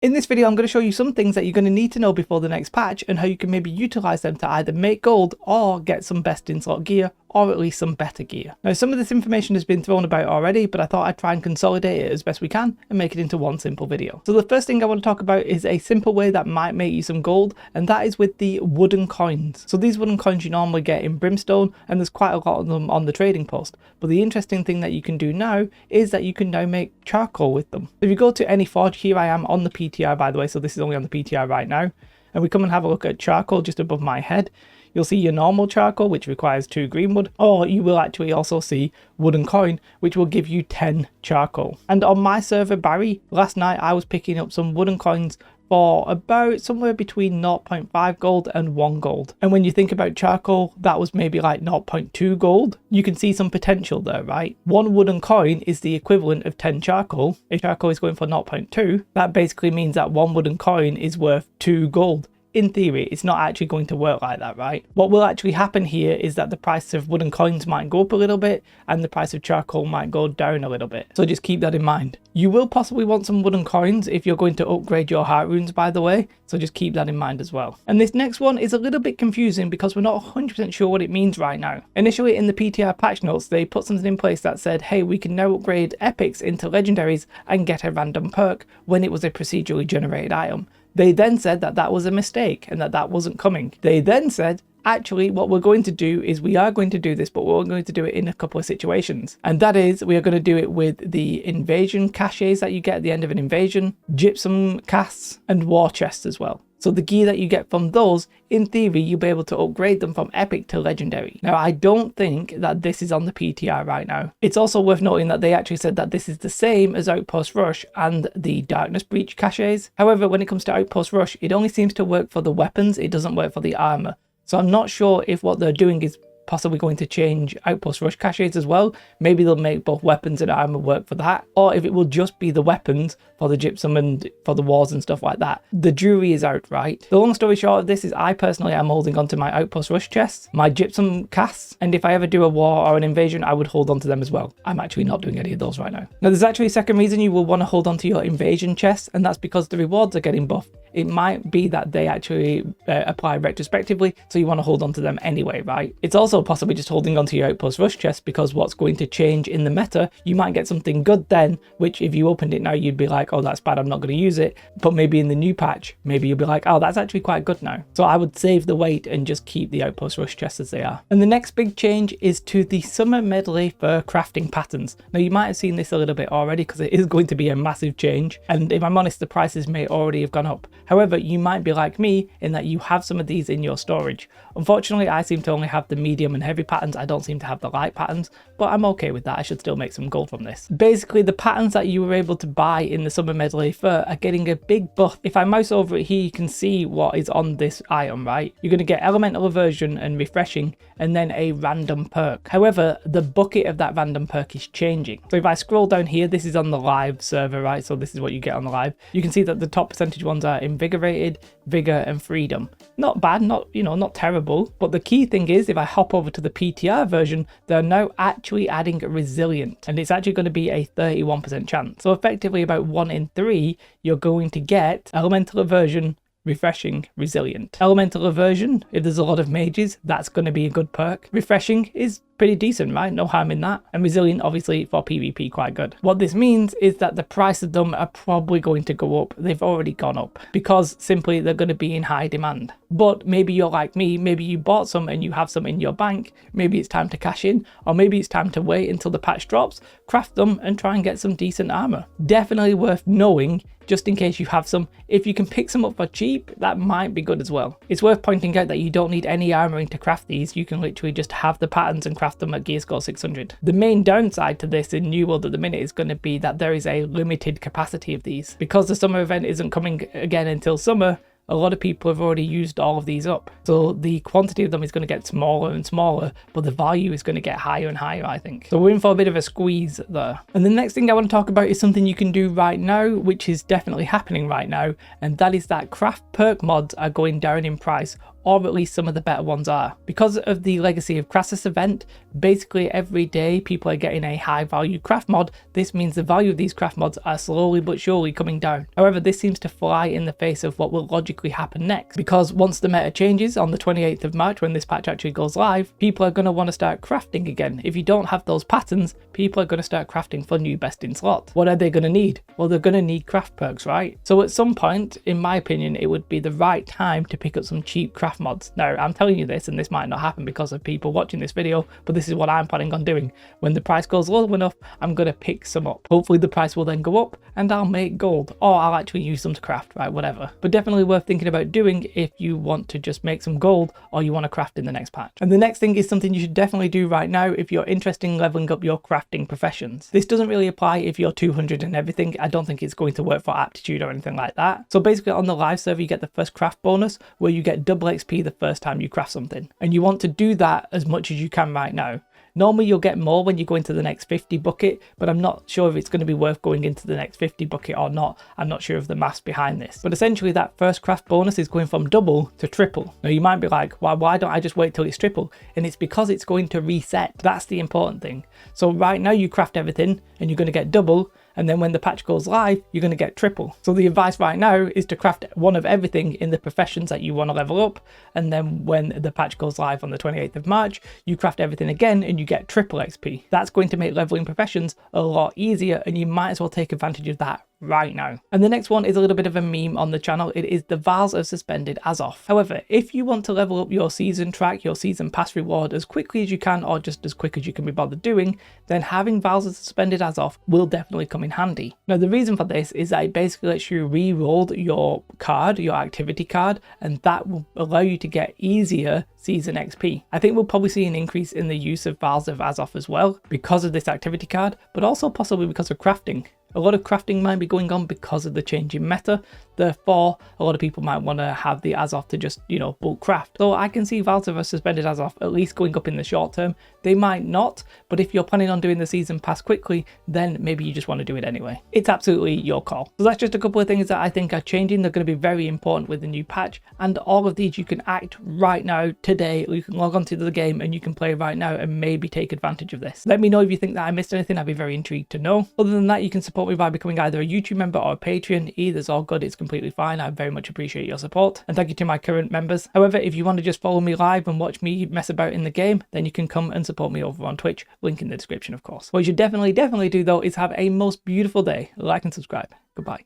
In this video, I'm going to show you some things that you're going to need to know before the next patch and how you can maybe utilize them to either make gold or get some best in slot gear, or at least some better gear. Now, some of this information has been thrown about already, but I thought I'd try and consolidate it as best we can and make it into one simple video. So the first thing I want to talk about is a simple way that might make you some gold, and that is with the wooden coins. So these wooden coins you normally get in Brimstone, and there's quite a lot of them on the trading post. But the interesting thing that you can do now is that you can now make charcoal with them. If you go to any forge, here I am on the PTR by the way, so this is only on the PTR right now, and we come and have a look at charcoal just above my head. You'll see your normal charcoal, which requires 2 greenwood, or you will actually also see wooden coin, which will give you 10 charcoal. And on my server, Barry, last night I was picking up some wooden coins for about somewhere between 0.5 gold and 1 gold. And when you think about charcoal, that was maybe like 0.2 gold. You can see some potential there, right? 1 wooden coin is the equivalent of 10 charcoal. If charcoal is going for 0.2, that basically means that 1 wooden coin is worth 2 gold. In theory, it's not actually going to work like that, right? What will actually happen here is that the price of wooden coins might go up a little bit and the price of charcoal might go down a little bit. So just keep that in mind. You will possibly want some wooden coins if you're going to upgrade your heart runes, by the way. So just keep that in mind as well. And this next one is a little bit confusing because we're not 100% sure what it means right now. Initially in the PTR patch notes, they put something in place that said, hey, we can now upgrade epics into legendaries and get a random perk when it was a procedurally generated item. They then said that that was a mistake and that that wasn't coming. They then said, actually, what we're going to do is we are going to do this, but we're going to do it in a couple of situations. And that is, we are going to do it with the invasion caches that you get at the end of an invasion, gypsum casts, and war chests as well. So the gear that you get from those, in theory, you'll be able to upgrade them from epic to legendary. Now, I don't think that this is on the PTR right now. It's also worth noting that they actually said that this is the same as Outpost Rush and the Darkness Breach caches. However, when it comes to Outpost Rush, it only seems to work for the weapons. It doesn't work for the armor. So I'm not sure if what they're doing is possibly going to change Outpost Rush caches as well. Maybe they'll make both weapons and armor work for that, or if it will just be the weapons for the gypsum and for the wars and stuff like that. The jury is out, right? The long story short of this is I personally am holding onto my Outpost Rush chests, my gypsum casts, and if I ever do a war or an invasion, I would hold onto them as well. I'm actually not doing any of those right now. Now, there's actually a second reason you will want to hold onto your invasion chests, and that's because the rewards are getting buffed. It might be that they actually apply retrospectively, so you want to hold on to them anyway, right? It's also possibly just holding onto your Outpost Rush chest because what's going to change in the meta, you might get something good then, which if you opened it now, you'd be like, oh, that's bad, I'm not going to use it. But maybe in the new patch, maybe you'll be like, oh, that's actually quite good now. So I would save the weight and just keep the Outpost Rush chests as they are. And the next big change is to the Summer Medley for crafting patterns. Now, you might have seen this a little bit already because it is going to be a massive change. And if I'm honest, the prices may already have gone up. However, you might be like me in that you have some of these in your storage. Unfortunately, I seem to only have the medium and heavy patterns. I don't seem to have the light patterns, but I'm okay with that. I should still make some gold from this. Basically, the patterns that you were able to buy in the Summer Medley fur are getting a big buff. If I mouse over it here, you can see what is on this item, right? You're going to get elemental aversion and refreshing, and then a random perk. However, the bucket of that random perk is changing. So if I scroll down here, this is on the live server, right? So this is what you get on the live. You can see that the top percentage ones are invigorated, vigor, and freedom. Not bad, not terrible. But the key thing is, if I hop over to the PTR version, they're now actually adding resilient, and it's actually going to be a 31% chance. So effectively about 1 in 3, you're going to get elemental aversion, refreshing, resilient. Elemental aversion, if there's a lot of mages, that's going to be a good perk. Refreshing is pretty decent, right? No harm in that. And resilient, obviously, for PvP, quite good. What this means is that the price of them are probably going to go up. They've already gone up because simply they're going to be in high demand. But maybe you're like me, maybe you bought some and you have some in your bank. Maybe it's time to cash in, or maybe it's time to wait until the patch drops, craft them, and try and get some decent armor. Definitely worth knowing, just in case you have some. If you can pick some up for cheap, that might be good as well. It's worth pointing out that you don't need any armoring to craft these. You can literally just have the patterns and craft them at gear score 600. The main downside to this in New World at the minute is going to be that there is a limited capacity of these. Because the summer event isn't coming again until summer, a lot of people have already used all of these up. So the quantity of them is going to get smaller and smaller, but the value is going to get higher and higher, I think. So we're in for a bit of a squeeze there. And the next thing I want to talk about is something you can do right now, which is definitely happening right now, and that is that craft perk mods are going down in price or at least some of the better ones are. Because of the Legacy of Crassus event, basically every day people are getting a high value craft mod. This means the value of these craft mods are slowly but surely coming down. However, this seems to fly in the face of what will logically happen next, because once the meta changes on the 28th of March when this patch actually goes live, people are going to want to start crafting again. If you don't have those patterns, people are going to start crafting for new best in slot. What are they going to need? Well, they're going to need craft perks, right? So at some point, in my opinion, it would be the right time to pick up some cheap craft mods. Now, I'm telling you this, and this might not happen because of people watching this video, but this is what I'm planning on doing. When the price goes low enough, I'm going to pick some up. Hopefully the price will then go up and I'll make gold, or I'll actually use them to craft, right? Whatever. But definitely worth thinking about doing if you want to just make some gold or you want to craft in the next patch. And the next thing is something you should definitely do right now if you're interested in leveling up your crafting professions. This doesn't really apply if you're 200 and everything. I don't think it's going to work for aptitude or anything like that. So basically on the live server, you get the first craft bonus where you get double XP the first time you craft something. And you want to do that as much as you can right now. Normally you'll get more when you go into the next 50 bucket, but I'm not sure if it's going to be worth going into the next 50 bucket or not. I'm not sure of the maths behind this. But essentially that first craft bonus is going from double to triple. Now you might be like, well, why don't I just wait till it's triple? And it's because it's going to reset. That's the important thing. So right now you craft everything and you're going to get double. And then when the patch goes live, you're going to get triple. So the advice right now is to craft one of everything in the professions that you want to level up. And then when the patch goes live on the 28th of March, you craft everything again and you get triple XP. That's going to make leveling professions a lot easier, and you might as well take advantage of that right now. And the next one is a little bit of a meme on the channel. It is the Vials are suspended as off. However, if you want to level up your season track, your season pass reward as quickly as you can, or just as quick as you can be bothered doing, then having Vials are suspended as off will definitely come in handy. Now the reason for this is that it basically lets you re-roll your card, your activity card, and that will allow you to get easier season XP. I think we'll probably see an increase in the use of Vials of Azoth as well because of this activity card, but also possibly because of crafting. A lot of crafting might be going on because of the change in meta. Therefore, a lot of people might want to have the Azoth to just, bulk craft. So I can see Vials of suspended Azoth at least going up in the short term. They might not, but if you're planning on doing the season pass quickly, then maybe you just want to do it anyway. It's absolutely your call. So that's just a couple of things that I think are changing. They're going to be very important with the new patch, and all of these you can act right now, today. You can log on to the game and you can play right now and maybe take advantage of this. Let me know if you think that I missed anything. I'd be very intrigued to know. Other than that, you can support me by becoming either a YouTube member or a Patreon. Either's all good. It's completely fine. I very much appreciate your support, and thank you to my current members. However, if you want to just follow me live and watch me mess about in the game, then you can come and support me over on Twitch. Link in the description, of course. What you should definitely do though is have a most beautiful day. Like and subscribe. Goodbye.